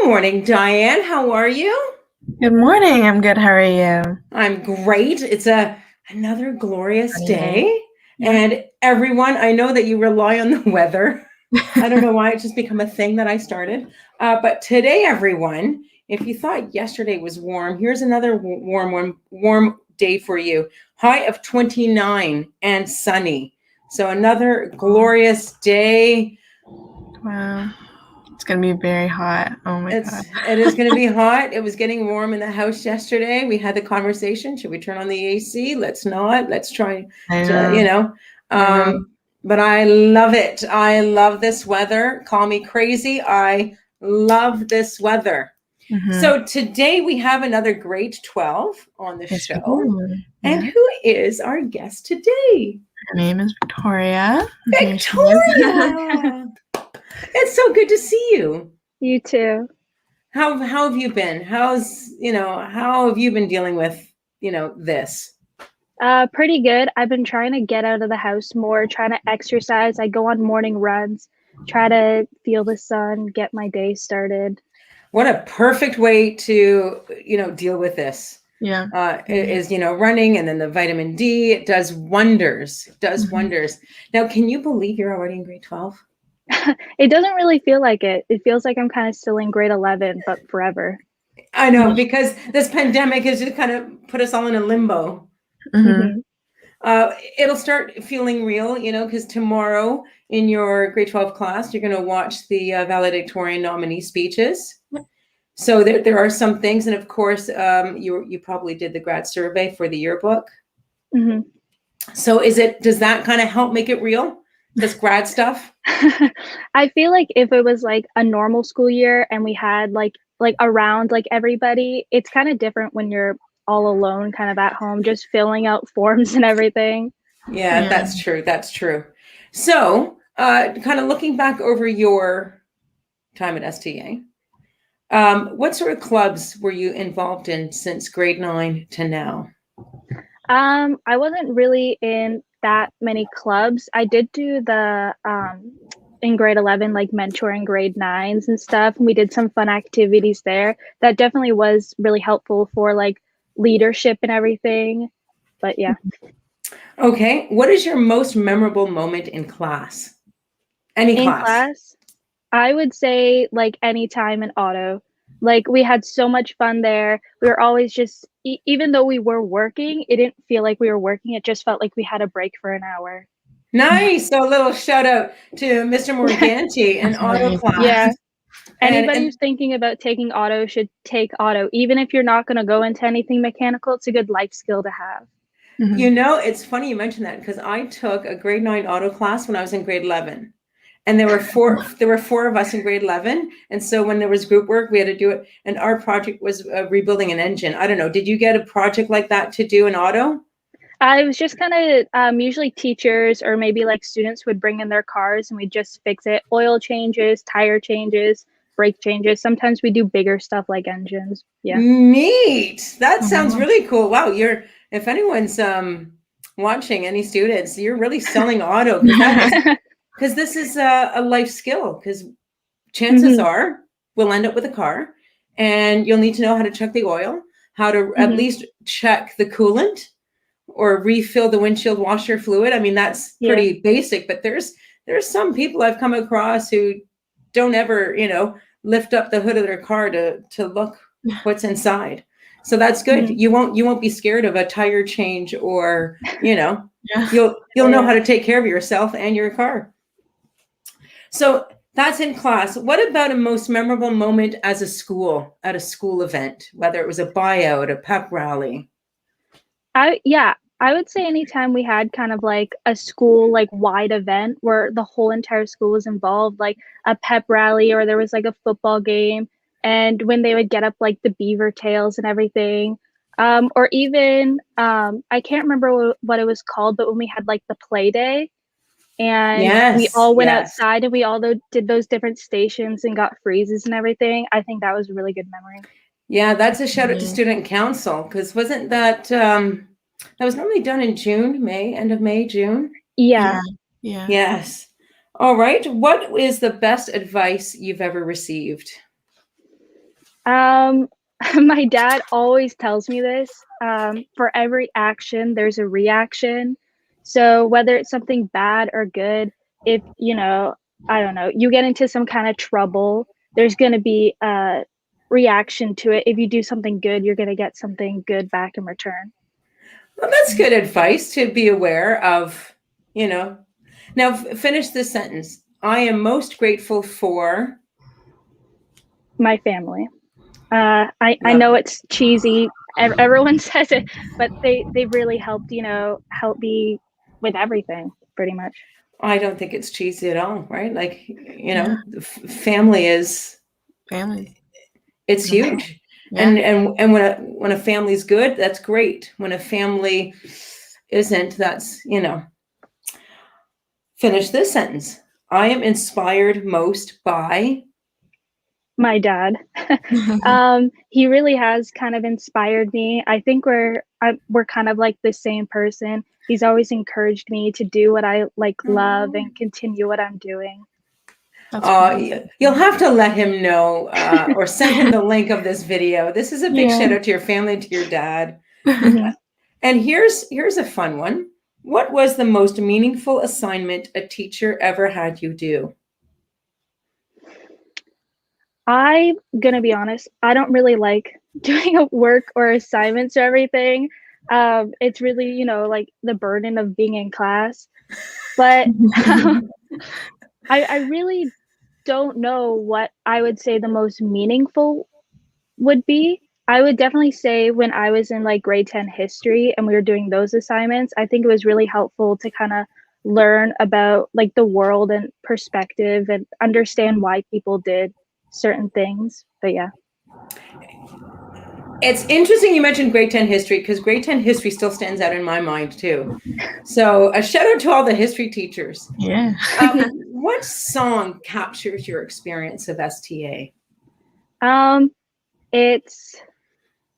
morning, Diane. How are you? Good morning. I'm good. How are you? I'm great. It's another glorious Sunny day. day. Yeah. And everyone, I know that you rely on the weather. I don't know why it's just become a thing that I started. But today, everyone, if you thought yesterday was warm, here's another warm day for you. High of 29 and sunny. So another glorious day. Wow. It's going to be very hot. Oh my God. It is going to be hot. It was getting warm in the house yesterday. We had the conversation. Should we turn on the AC? Let's not. Let's try I to, know. I know. but I love it. I love this weather. Call me crazy. I love this weather. Mhm. So today we have another grade 12 on the Yes, we show. do. And Yeah. who is our guest today? Her name is Victoria. Here she is. Victoria! It's so good to see you. You too. How have you been? How have you been dealing with, this? Pretty good. I've been trying to get out of the house more, trying to exercise. I go on morning runs, try to feel the sun, get my day started. What a perfect way to, deal with this. Yeah. Is, running, and then the vitamin D. It does wonders. It does Mhm. wonders. Now, can you believe you're already in grade 12? It doesn't really feel like it. It feels like I'm kind of still in grade 11, but forever. I know, because this pandemic has just kind of put us all in a limbo. Mhm. It'll start feeling real, because tomorrow in your grade 12 class, you're going to watch the valedictorian nominee speeches. Yep. So there are some things, and of course, you probably did the grad survey for the yearbook. hmm So does that kind of help make it real? This grad stuff? I feel like if it was like a normal school year and we had like around like everybody, it's kind of different when you're all alone, kind of at home, just filling out forms and everything. Yeah, Yeah. that's true. That's true. So, kind of looking back over your time at STA, what sort of clubs were you involved in since grade 9 to now? I wasn't really in that many clubs. I did do the in grade 11 like mentoring grade 9s and stuff, and we did some fun activities there. That definitely was really helpful for like leadership and everything. But yeah. Okay. What is your most memorable moment in class? Any In class? class, I would say like any time in auto. Like we had so much fun there. We were always just even though we were working, it didn't feel like we were working. It just felt like we had a break for an hour. Nice. So a little shout out to Mr. Morganti and That's auto amazing. class. Yeah. Anybody And who's thinking about taking auto should take auto. Even if you're not going to go into anything mechanical, it's a good life skill to have. Mhm. it's funny you mentioned that, because I took a grade 9 auto class when I was in grade 11. And there were four of us in grade 11. And so when there was group work, we had to do it. And our project was rebuilding an engine. I don't know. Did you get a project like that to do in auto? I was just kind of usually teachers or maybe like students would bring in their cars and we just fix it. Oil changes, tire changes, brake changes. Sometimes we do bigger stuff like engines. Yeah. Neat. That sounds Mhm. really cool. Wow. If anyone's watching, any students, you're really selling auto, because this is a life skill, because chances Mhm, are we'll end up with a car, and you'll need to know how to check the oil, how to at mhm. least check the coolant or refill the windshield washer fluid. I mean, that's Yeah. pretty basic, but there's some people I've come across who don't ever, lift up the hood of their car to look what's inside. So that's good. Mhm. You won't be scared of a tire change, or, Yeah. you'll Yeah, know yeah. how to take care of yourself and your car. So that's in class. What about a most memorable moment at a school event, whether it was a buyout, a pep rally? I would say anytime we had kind of like a school like wide event where the whole entire school was involved, like a pep rally or there was like a football game, and when they would get up like the beaver tails and everything. Or even I can't remember what it was called, but when we had like the play day and we Yes, all went yes. outside and we all did those different stations and got freezes and everything. I think that was a really good memory. Yeah, that's a shout out to Mhm. student council, because wasn't that was normally done in June, May, end of May, June? Yeah. Yeah. Yeah. Yes. All right. What is the best advice you've ever received? My dad always tells me this. For every action, there's a reaction. So whether it's something bad or good, if I don't know, you get into some kind of trouble, there's going to be a reaction to it. If you do something good, you're going to get something good back in return. Well, that's good advice to be aware of, Now, finish this sentence. I am most grateful for My family. I know it's cheesy. Everyone says it, but they've really helped, help me with everything, pretty much. I don't think it's cheesy at all, right? Like, family is Family. it's huge. Yeah. And when a family's good, that's great. When a family isn't, that's, Finish this sentence. I am inspired most by My dad. He really has kind of inspired me. I think we're kind of like the same person. He's always encouraged me to do what I love and continue what I'm doing. You'll have to let him know or send him the link of this video. This is a big shout out to your family and to your dad. And here's a fun one. What was the most meaningful assignment a teacher ever had you do? I'm gonna be honest, I don't really like doing work or assignments or everything. It's really, like the burden of being in class. But I really don't know what I would say the most meaningful would be. I would definitely say when I was in grade 10 history and we were doing those assignments, I think it was really helpful to kind of learn about the world and perspective and understand why people did certain things. But yeah. It's interesting you mentioned grade 10 history because grade 10 history still stands out in my mind too. So a shout out to all the history teachers. Yeah. What song captures your experience of STA? It's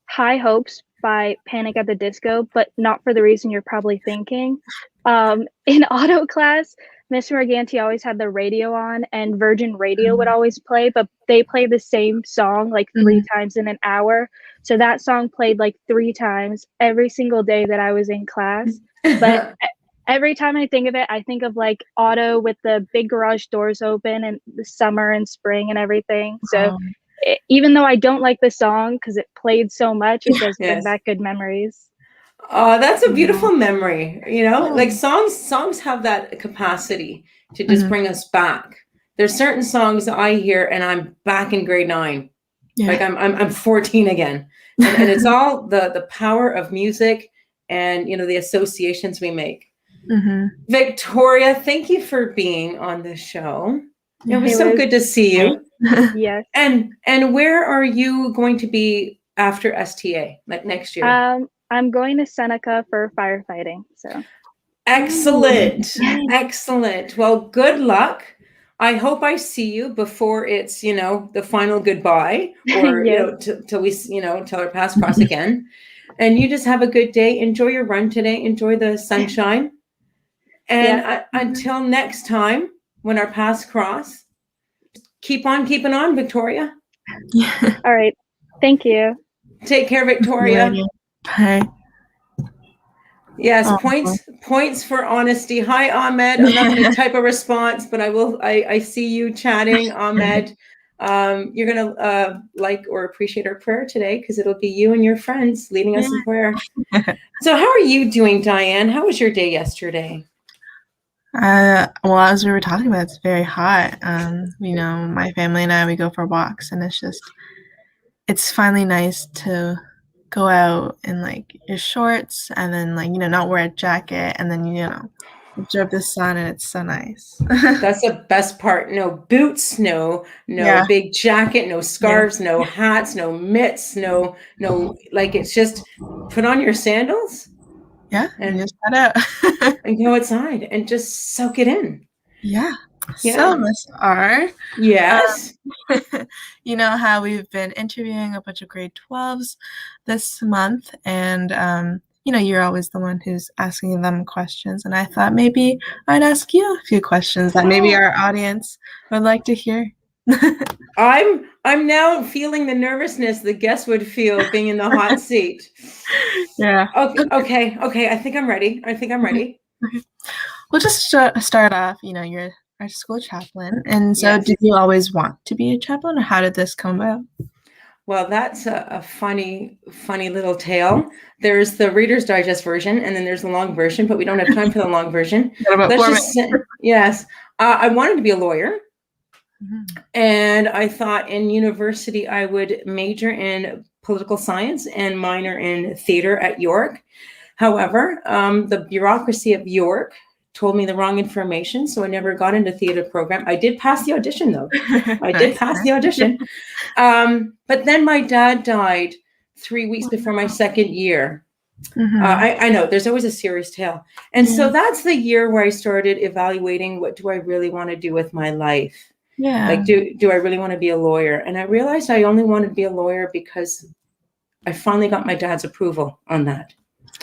High Hopes by Panic at the Disco, but not for the reason you're probably thinking. In auto class, Mr. Morganti always had the radio on and Virgin Radio would always play, but they play the same song 3 times in an hour. So that song played 3 times every single day that I was in class. But every time I think of it, I think of auto with the big garage doors open and the summer and spring and everything. So even though I don't like the song because it played so much, it does bring back good memories. Oh, that's a beautiful memory. Songs have that capacity to just bring us back. There's certain songs that I hear and I'm back in grade 9. Yeah. I'm 14 again. And it's all the power of music and the associations we make. Victoria, thank you for being on the show. It was so good to see you. Yes. And where are you going to be after STA, next year? I'm going to Seneca for firefighting. So excellent. Excellent. Well, good luck. I hope I see you before it's, the final goodbye or, till we, till our paths cross again. And you just have a good day. Enjoy your run today. Enjoy the sunshine. And until next time, when our paths cross, keep on keeping on, Victoria. All right. Thank you. Take care, Victoria. Bye. Yes, points for honesty. Hi, Ahmed. I'm not going to type a response, but I will. I see you chatting, Ahmed. You're going to like or appreciate our prayer today because it'll be you and your friends leading us in prayer. So how are you doing, Diane? How was your day yesterday? Well, as we were talking about, it's very hot. My family and I, we go for walks, and it's finally nice to go out in your shorts and then not wear a jacket and then observe the sun, and it's so nice. That's the best part. No boots, no big jacket, no scarves, no hats, no mitts, no it's just put on your sandals. Yeah, and just head out and go outside and just soak it in. Yeah. So, Miss R. Yes. You know how we've been interviewing a bunch of grade 12s this month, and you're always the one who's asking them questions, and I thought maybe I'd ask you a few questions that maybe our audience would like to hear. I'm I'm now feeling the nervousness the guests would feel being in the hot seat. Yeah. Okay. I think I'm ready. We'll just start off. You're our school chaplain, and so Yes. did you always want to be a chaplain, or how did this come about? Well, that's a funny little tale. There's the Reader's Digest version, and then there's the long version, but we don't have time for the long version. Yes. I wanted to be a lawyer. Mm-hmm. And I thought in university I would major in political science and minor in theater at York. However, the bureaucracy of York told me the wrong information, so I never got into theater program. I did pass the audition, though. I did pass the audition. But then my dad died 3 weeks before my second year. Mm-hmm. I know there's always a serious tale. And so that's the year where I started evaluating, what do I really want to do with my life? Yeah. Like, do I really want to be a lawyer? And I realized I only wanted to be a lawyer because I finally got my dad's approval on that.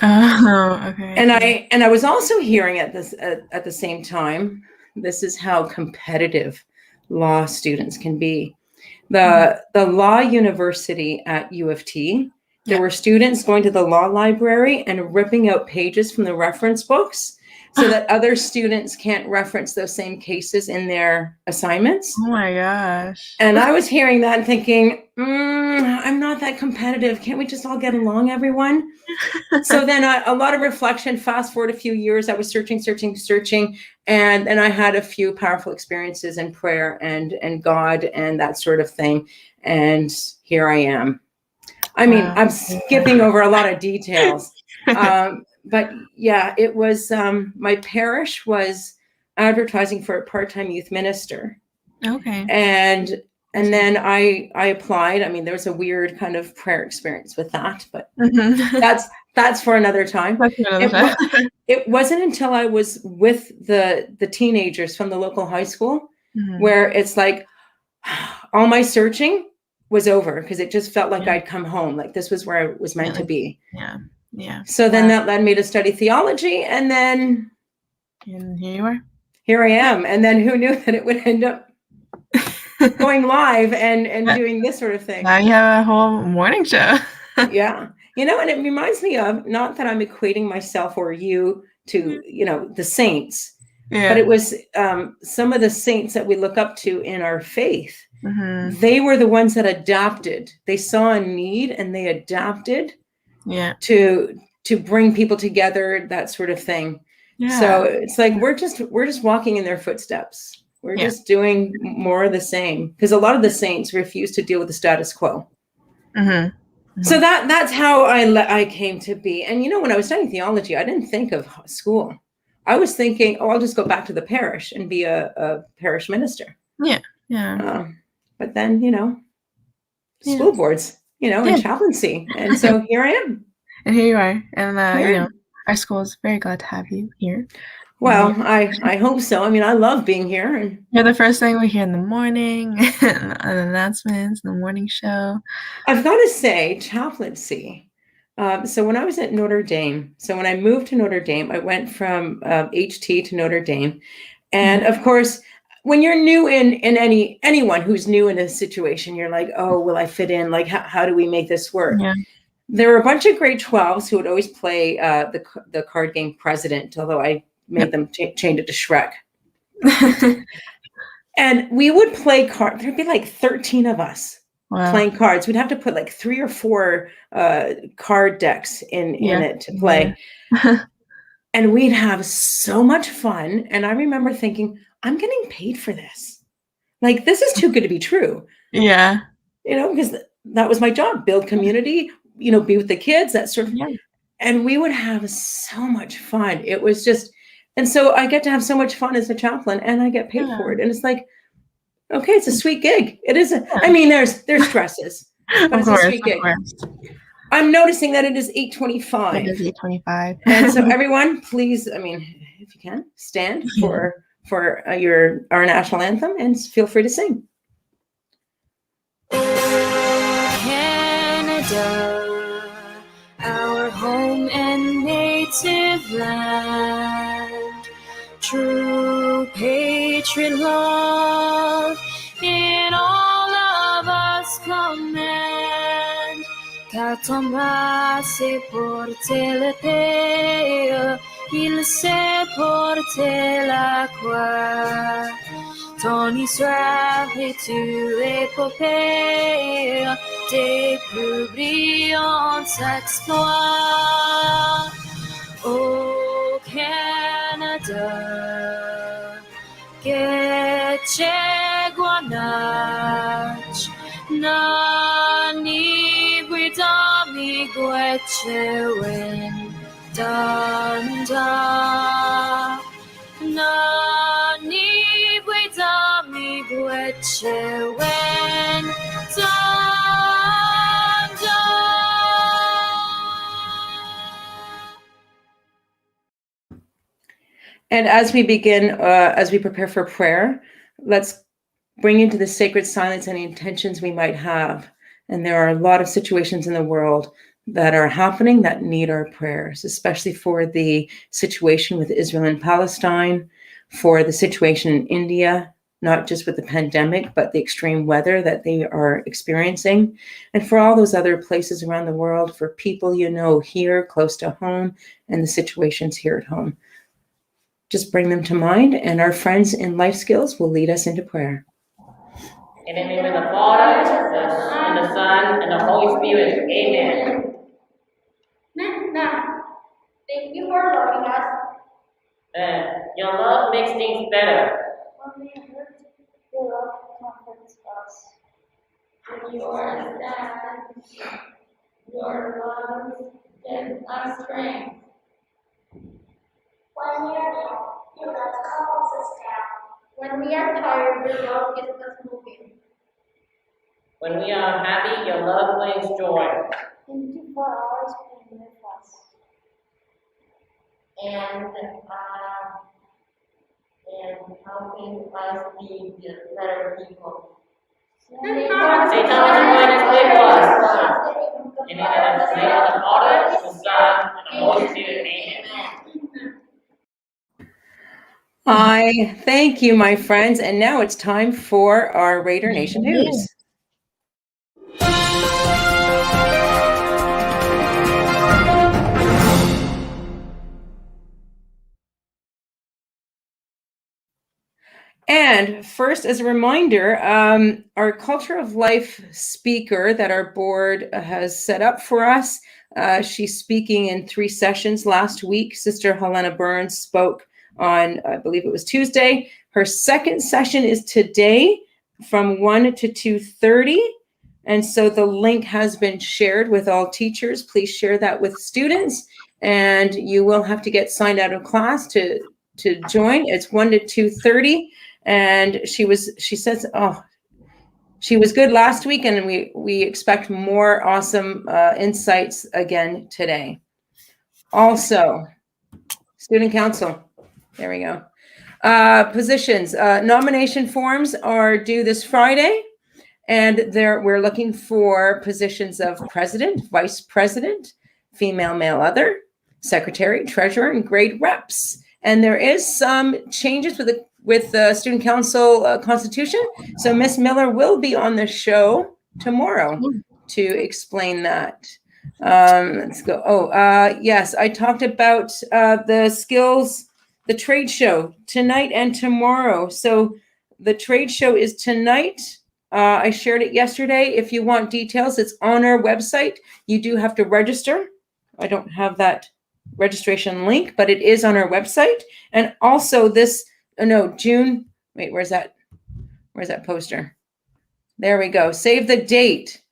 Oh, okay. And I was also hearing at the same time, this is how competitive law students can be. The law university at U of T, there were students going to the law library and ripping out pages from the reference books so that other students can't reference those same cases in their assignments. Oh my gosh. And I was hearing that and thinking, I'm not that competitive. Can't we just all get along, everyone? So then a lot of reflection, fast forward a few years, I was searching. And I had a few powerful experiences in prayer and God and that sort of thing. And here I am. I mean, I'm skipping over a lot of details. But yeah, it was, my parish was advertising for a part-time youth minister. Okay. And then I applied. I mean, there was a weird kind of prayer experience with that, but that's for another time. It wasn't until I was with the teenagers from the local high school where it's like all my searching was over, because it just felt like I'd come home. Like this was where I was meant to be. Yeah. Yeah. So then that led me to study theology, and then here you are. Here I am. And then who knew that it would end up going live and doing this sort of thing. Now you have a whole morning show. Yeah. And it reminds me of, not that I'm equating myself or you to, the saints, but it was some of the saints that we look up to in our faith. Mm-hmm. They were the ones that adapted. They saw a need and they adapted to bring people together, that sort of thing. Yeah. So it's like we're just walking in their footsteps. We're just doing more of the same, because a lot of the saints refuse to deal with the status quo. Mm-hmm. Mm-hmm. So that's how I came to be. And when I was studying theology, I didn't think of school. I was thinking, I'll just go back to the parish and be a parish minister. Yeah, yeah. But then school boards, and chaplaincy, and so here I am. And here you are, and our school is very glad to have you here. Well, I hope so. I mean, I love being here. And you're the first thing we hear in the morning, and announcements, in the morning show. I've got to say, chaplaincy. So when I was at Notre Dame, so when I moved to Notre Dame, I went from HT to Notre Dame. And of course, when you're new in anyone who's new in a situation, you're like, oh, will I fit in? Like, how do we make this work? Yeah. There were a bunch of grade 12s who would always play the card game President, although I made them change it to Shrek. And we would play cards. There'd be like 13 of us playing cards. We'd have to put like 3 or 4 card decks in it to play. Yeah. And we'd have so much fun. And I remember thinking, I'm getting paid for this. Like, this is too good to be true. Yeah. Because that was my job, build community, be with the kids, that sort of thing. And we would have so much fun. It was just, and so I get to have so much fun as a chaplain, and I get paid for it. And it's like, okay, it's a sweet gig. It is. I mean, there's stresses, but it's a sweet gig. I'm noticing that it is 8:25. It is 8:25. And so everyone, please, I mean, if you can, stand for our national anthem and feel free to sing. Canada, our home and native land, true patriot love in all of us tombera, c'est porter l'épée, il sait porter la croix. Ton histoire est une épopée des plus brillants exploits. Au Canada, que cheguanach, nani britami gwechewin, danda, nani britami gwechewin, danda. And as we begin, as we prepare for prayer, let's bring into the sacred silence any intentions we might have. And there are a lot of situations in the world that are happening that need our prayers, especially for the situation with Israel and Palestine, for the situation in India, not just with the pandemic, but the extreme weather that they are experiencing, and for all those other places around the world, for people you know here close to home and the situations here at home. Just bring them to mind, and our friends in Life Skills will lead us into prayer. In the name of the Father, and the Son, and the Holy Spirit. Amen. Now, thank you for loving us. Your love makes things better. When we hurt, your love comforts us. When you are sad, your love gives us strength. When we are down, your love calms us down. When we are tired, your love gets us moving. When we are happy, your love brings joy. Thank you for always being with us. And helping us be better people. Say Thomas and Aquinas, pray for us. In the name of the Father, the Son, and the Holy Spirit. Amen. I thank you, my friends. And now it's time for our Raider Nation News. And first, as a reminder, our Culture of Life speaker that our board has set up for us, she's speaking in 3 sessions last week. Sister Helena Burns spoke on, I believe it was Tuesday. Her second session is today from 1 to 2:30. And so the link has been shared with all teachers. Please share that with students. And you will have to get signed out of class to join. It's 1 to 2:30. And she says, she was good last week, and we expect more awesome insights again today. Also, student council. There we go. Positions. Nomination forms are due this Friday, and we're looking for positions of president, vice president, female, male, other, secretary, treasurer, and grade reps. And there is some changes with the student council constitution. So Miss Miller will be on the show tomorrow to explain that. Let's go. Yes, I talked about the skills. The trade show tonight and tomorrow. So the trade show is tonight. I shared it yesterday. If you want details, it's on our website. You do have to register. I don't have that registration link, but it is on our website. And also June, wait, where's that poster? There we go. Save the date.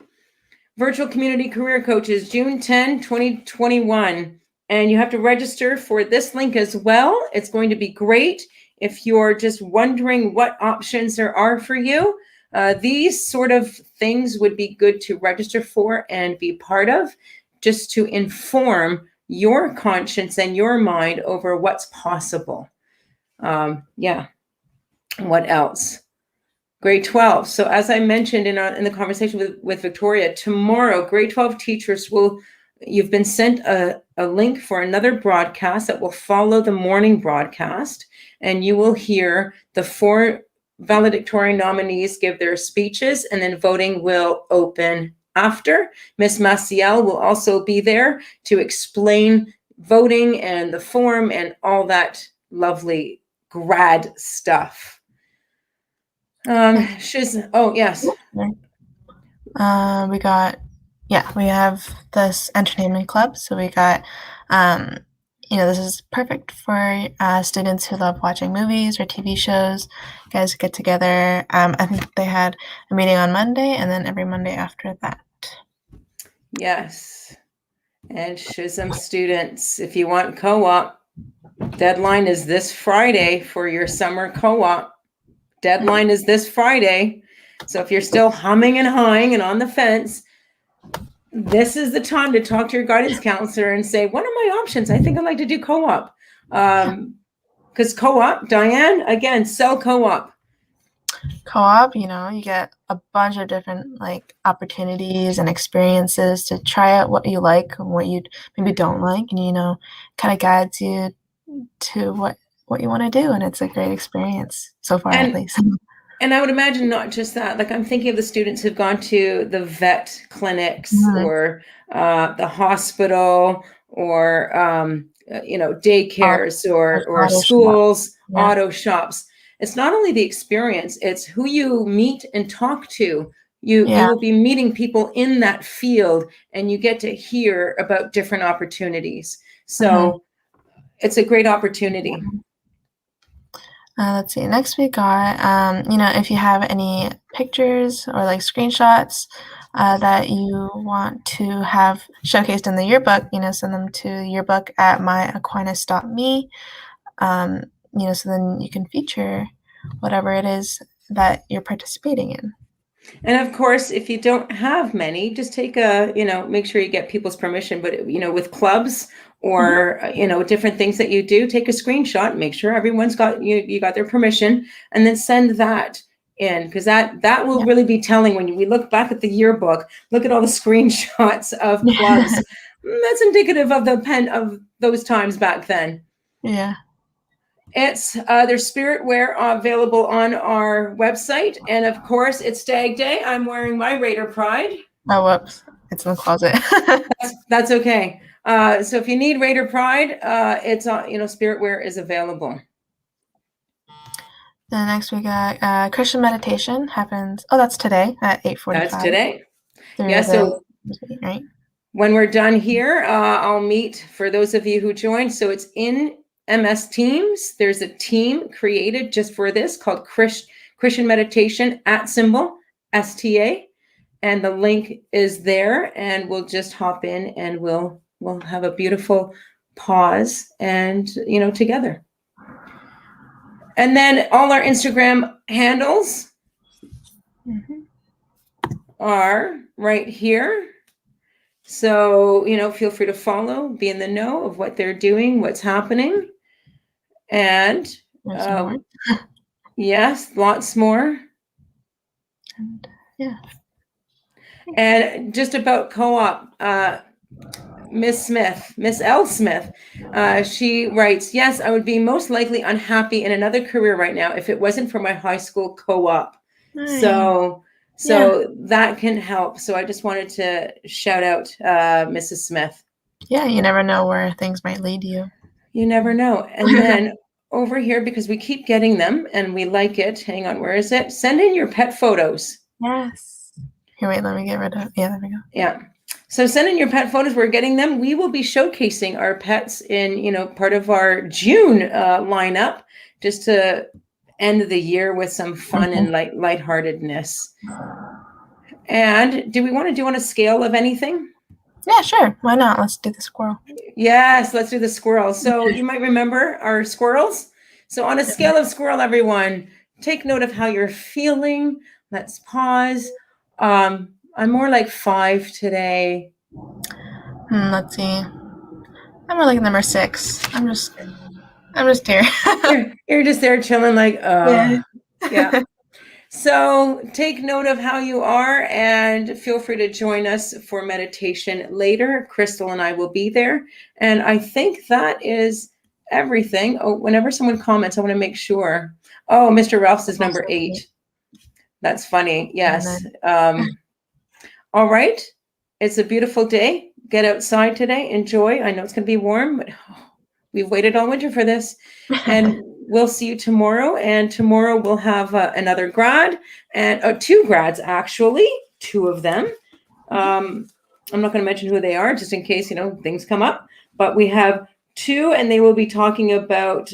Virtual Community Career Coaches, June 10, 2021. And you have to register for this link as well. It's going to be great. If you're just wondering what options there are for you, these sort of things would be good to register for and be part of, just to inform your conscience and your mind over what's possible. What else? Grade 12. So as I mentioned in the conversation with Victoria, tomorrow, grade 12 teachers you've been sent a link for another broadcast that will follow the morning broadcast, and you will hear the 4 valedictorian nominees give their speeches, and then voting will open after. Miss Maciel will also be there to explain voting and the form and all that lovely grad stuff. Oh, yes. We have this entertainment club. So we got, this is perfect for students who love watching movies or TV shows. You guys get together. I think they had a meeting on Monday and then every Monday after that. Yes. And SHSM students, if you want co-op, deadline is this Friday for your summer co-op. Deadline is this Friday. So if you're still humming and hawing and on the fence, this is the time to talk to your guidance counselor and say, what are my options? I think I'd like to do co-op. Because co-op, Diane, again, sell co-op. Co-op, you get a bunch of different opportunities and experiences to try out what you like and what you maybe don't like, and kind of guides you to what you want to do, and it's a great experience so far, at least. And I would imagine not just that. I'm thinking of the students who've gone to the vet clinics or the hospital or daycares or schools, auto shops. It's not only the experience; it's who you meet and talk to. You will be meeting people in that field, and you get to hear about different opportunities. So it's a great opportunity. Let's see. Next we got, if you have any pictures or screenshots that you want to have showcased in the yearbook, send them to yearbook@myaquinas.me. So then you can feature whatever it is that you're participating in. And of course, if you don't have many, just take make sure you get people's permission. But, with clubs or, different things that you do, take a screenshot, make sure everyone's got, you got their permission, and then send that in, because that will really be telling when we look back at the yearbook, look at all the screenshots of clubs. That's indicative of of those times back then. Yeah. It's there's spirit wear available on our website, and of course it's Stag Day. I'm wearing my Raider Pride. Oh, whoops! It's in the closet. That's okay. So if you need Raider Pride, it's spirit wear is available. Then next we got Christian meditation happens. Oh, that's today at 8:45. That's today. Yeah. So right. When we're done here, I'll meet for those of you who joined. So it's in MS Teams. There's a team created just for this called Christian Meditation @STA, and the link is there. And we'll just hop in and we'll have a beautiful pause and together. And then all our Instagram handles are right here. So feel free to follow, be in the know of what they're doing, what's happening. And yes, lots more. And yeah. And just about co-op, Miss L. Smith, she writes, yes, I would be most likely unhappy in another career right now if it wasn't for my high school co-op. Nice. So that can help. So I just wanted to shout out Mrs. Smith. Yeah, you never know where things might lead you. You never know. And then over here, because we keep getting them and we like it. Hang on, where is it? Send in your pet photos. Yes. Here, wait, let me get rid of. Yeah, there we go. Yeah. So send in your pet photos. We're getting them. We will be showcasing our pets in, part of our June lineup, just to end the year with some fun and lightheartedness. And do we want to do on a scale of anything? Yeah, sure. Why not? Let's do the squirrel. Yes, let's do the squirrel. So you might remember our squirrels. So on a scale of squirrel, everyone, take note of how you're feeling. Let's pause. I'm more like 5 today. Let's see. I'm more like number 6. I'm just here. you're just there chilling yeah. So take note of how you are and feel free to join us for meditation later. Crystal and I will be there. And I think that is everything. Oh, whenever someone comments, I want to make sure. Oh, Mr. Ralph's is number 8. That's funny. Yes. All right. It's a beautiful day. Get outside today. Enjoy. I know it's going to be warm, but we've waited all winter for this. And we'll see you tomorrow. And tomorrow we'll have another grad and 2 grads, actually, 2 of them. I'm not going to mention who they are just in case, things come up. But we have 2, and they will be talking about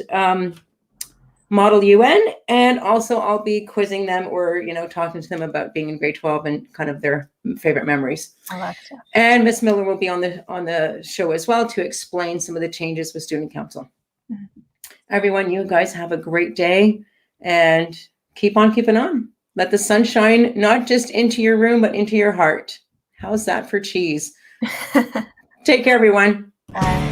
Model UN, and also I'll be quizzing them or, talking to them about being in grade 12 and kind of their favorite memories. I love that. And Miss Miller will be on the show as well to explain some of the changes with Student Council. Mhm. Everyone, you guys have a great day and keep on keeping on. Let the sun shine not just into your room, but into your heart. How's that for cheese? Take care, everyone. Bye.